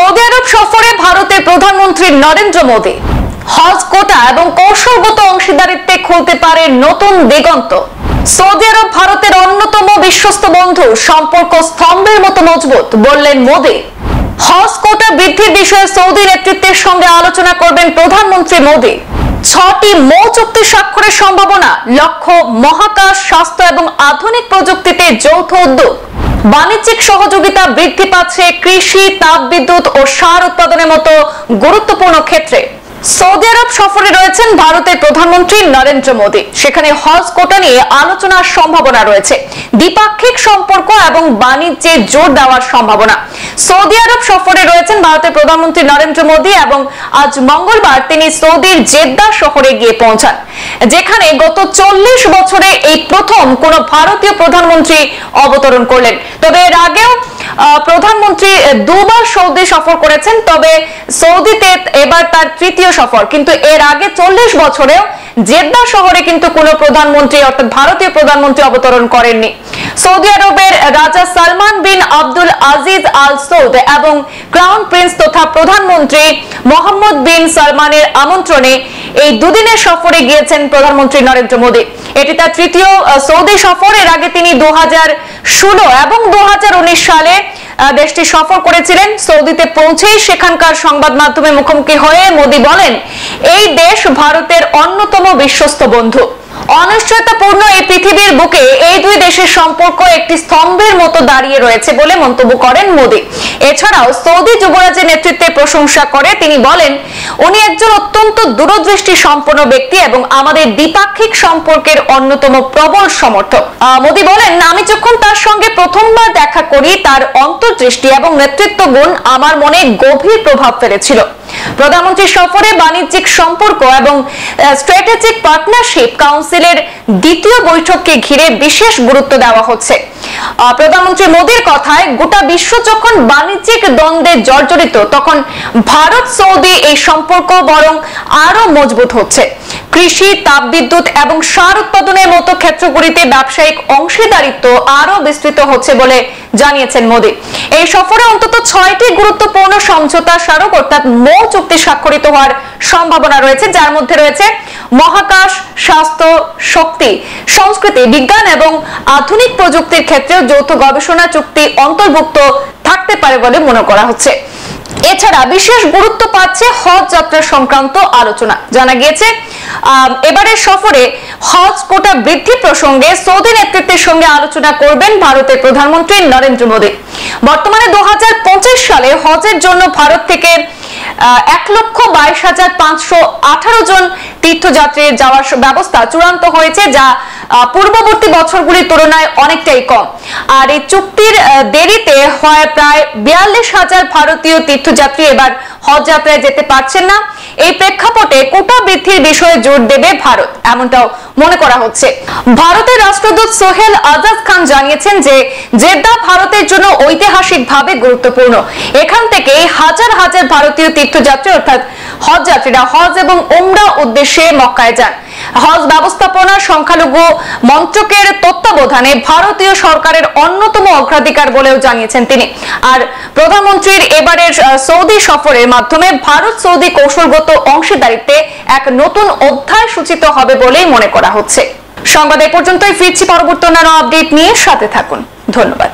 Saudi আরব সফরে ভারতের প্রধানমন্ত্রী নরেন্দ্র মোদী। হজ কোটা এবং কৌশলগত অংশীদারিত্বে খুলতে পারে নতুন দিগন্ত। সৌদি আরব ভারতের অন্যতম বিশ্বস্ত বন্ধু, সম্পর্ক স্তম্ভের মতো মজবুত, বললেন মোদী। হজ কোটা বৃদ্ধির বিষয়ে সৌদি নেতৃত্বের সঙ্গে আলোচনা করবেন প্রধানমন্ত্রী মোদী। 6টি মৌ চুক্তি স্বাক্ষরের সম্ভাবনা, লক্ষ্য মহাকাশ, স্বাস্থ্য এবং আধুনিক প্রযুক্তিতে যৌথ উদ্যোগ। বাণিজ্যিক সহযোগিতা বৃদ্ধি পাচ্ছে কৃষি, তাপবিদ্যুৎ ও সার উৎপাদনের মতো গুরুত্বপূর্ণ ক্ষেত্রে। সৌদি আরব সফরে রয়েছেন ভারতের প্রধানমন্ত্রী নরেন্দ্র মোদী। সেখানে হজ কোটা নিয়ে আলোচনার সম্ভাবনা রয়েছে, দ্বিপাক্ষিক সম্পর্ক এবং বাণিজ্যে জোর দেওয়ার সম্ভাবনা। সৌদি আরব সফরে রয়েছেন ভারতের প্রধানমন্ত্রী নরেন্দ্র মোদী এবং আজ মঙ্গলবার তিনি সৌদির জেদ্দা শহরে গিয়ে পৌঁছান, যেখানে গত 40 বছরে এই প্রথম কোন ভারতীয় প্রধানমন্ত্রী অবতরণ করলেন। তবে এর আগেও প্রধানমন্ত্রী দুবার সৌদি সফর করেছেন, তবে সৌদিতে এবার তার তৃতীয় সফর। কিন্তু এর আগে 40 বছরেও জেদ্দা শহরে কিন্তু কোনো প্রধানমন্ত্রী অর্থাৎ ভারতীয় প্রধানমন্ত্রী অবতরণ করেননি। সৌদি আরবের রাজা সালমান বিন আব্দুল আজিজ আল সৌদ এবং ক্রাউন প্রিন্স তথা প্রধানমন্ত্রী মোহাম্মদ বিন সালমানের আমন্ত্রণে এই দুদিনের সফরে গিয়েছেন প্রধানমন্ত্রী নরেন্দ্র মোদী। এটি তার তৃতীয় সৌদি সফর। এর আগে তিনি 2016 এবং 2019 সালে দেশটি সফর করেছিলেন। সৌদিতে পৌঁছেই সেখানকার সংবাদ মাধ্যমের মুখোমুখি হয়ে মোদী বলেন, এই দেশ ভারতের অন্যতম বিশ্বস্ত বন্ধু। অনিশ্চয়তাপূর্ণ এই পৃথিবীর বুকে এই দুই দেশের সম্পর্ক একটি স্তম্ভের মতো দাঁড়িয়ে রয়েছে বলে মন্তব্য করেন মোদী। এছাড়াও সৌদি যুবরাজের নেতৃত্বের প্রশংসা করে তিনি বলেন, উনি একজন অত্যন্ত দূরদৃষ্টি সম্পন্ন ব্যক্তি এবং আমাদের দ্বিপাক্ষিক সম্পর্কের অন্যতম প্রবল সমর্থক। মোদী বলেন, আমি যখন তার সঙ্গে প্রথমবার দেখা করি, তার অন্তর্দৃষ্টি এবং নেতৃত্ব গুণ আমার মনে গভীর প্রভাব ফেলেছিল। প্রধানমন্ত্রী সফরে বাণিজ্যিক সম্পর্ক এবং স্ট্র্যাটেজিক পার্টনারশিপ কাউন্সিলের দ্বিতীয় বৈঠককে ঘিরে বিশেষ গুরুত্ব দেওয়া হচ্ছে। প্রধানমন্ত্রী মোদীর কথায়, গোটা বিশ্ব যখন বাণিজ্যিক দ্বন্দ্বে জর্জরিত, তখন ভারত সৌদি এই সম্পর্ক বরং আরো মজবুত হচ্ছে। কৃষি, তাপবিদ্যুৎ এবং সার উৎপাদনের মতো ক্ষেত্রগুলিতে ব্যবসায়িক অংশীদারিত্ব আরো বিস্তৃত হচ্ছে বলে জানিয়েছেন মোদী। এই সফরে অন্তত 6টি গুরুত্বপূর্ণ সমঝোতা স্মারক অর্থাৎ মৌ চুক্তি স্বাক্ষরিত হওয়ার সম্ভাবনা রয়েছে, যার মধ্যে রয়েছে মহাকাশ, স্বাস্থ্য, শক্তি, সংস্কৃতি, বিজ্ঞান এবং আধুনিক প্রযুক্তির ক্ষেত্রে যৌথ গবেষণা চুক্তি অন্তর্ভুক্ত থাকতে পারে বলে মনে করা হচ্ছে। এছাড়া বিশেষ গুরুত্ব পাচ্ছে হজ যাত্রা সংক্রান্ত আলোচনা। জানা গিয়েছে, এবারের সফরে হজ কোটা বৃদ্ধি প্রসঙ্গে সৌদি নেতৃত্বের সঙ্গে আলোচনা করবেন ভারতের প্রধানমন্ত্রী নরেন্দ্র মোদী। বর্তমানে 2025 সালে হজের জন্য ভারত থেকে 1,22,518 জন তীর্থযাত্রীর যাওয়ার ব্যবস্থা চূড়ান্ত হয়েছে, যা পূর্ববর্তী বছরগুলির তুলনায় অনেকটাই কম। আর এই চুক্তির দেরিতে হয় প্রায় 42,000 ভারতীয় তীর্থযাত্রী এবার হজ যাত্রায় যেতে পারছেন না। এই প্রেক্ষাপটে কোটা বৃদ্ধির বিষয়ে জোর দেবে ভারত, এমনটাও মনে করা হচ্ছে। ভারতের রাষ্ট্রদূত সোহেল আজাদ খান জানিয়েছেন যে জেদ্দা ভারতের জন্য ঐতিহাসিকভাবে গুরুত্বপূর্ণ। এখান থেকে হাজার হাজার ভারতীয় তীর্থযাত্রী অর্থাৎ হজ যাত্রীরা হজ এবং উমরা উদ্দেশ্যে মক্কায় যান। হজ ব্যবস্থাপনা সংখ্যালঘু মন্ত্রকের তত্ত্বাবধানে ভারতীয় সরকারের অন্যতম অগ্রাধিকার বলেও জানিয়েছেন তিনি। আর প্রধানমন্ত্রীর এবারের সৌদি সফরের মাধ্যমে ভারত সৌদি কৌশলগত অংশীদারিত্বে এক নতুন অধ্যায় সূচিত হবে বলেই মনে করা হচ্ছে। সংবাদ এ পর্যন্তই, ফিরছি পরবর্তী অন্যান্য আপডেট নিয়ে, সাথে থাকুন। ধন্যবাদ।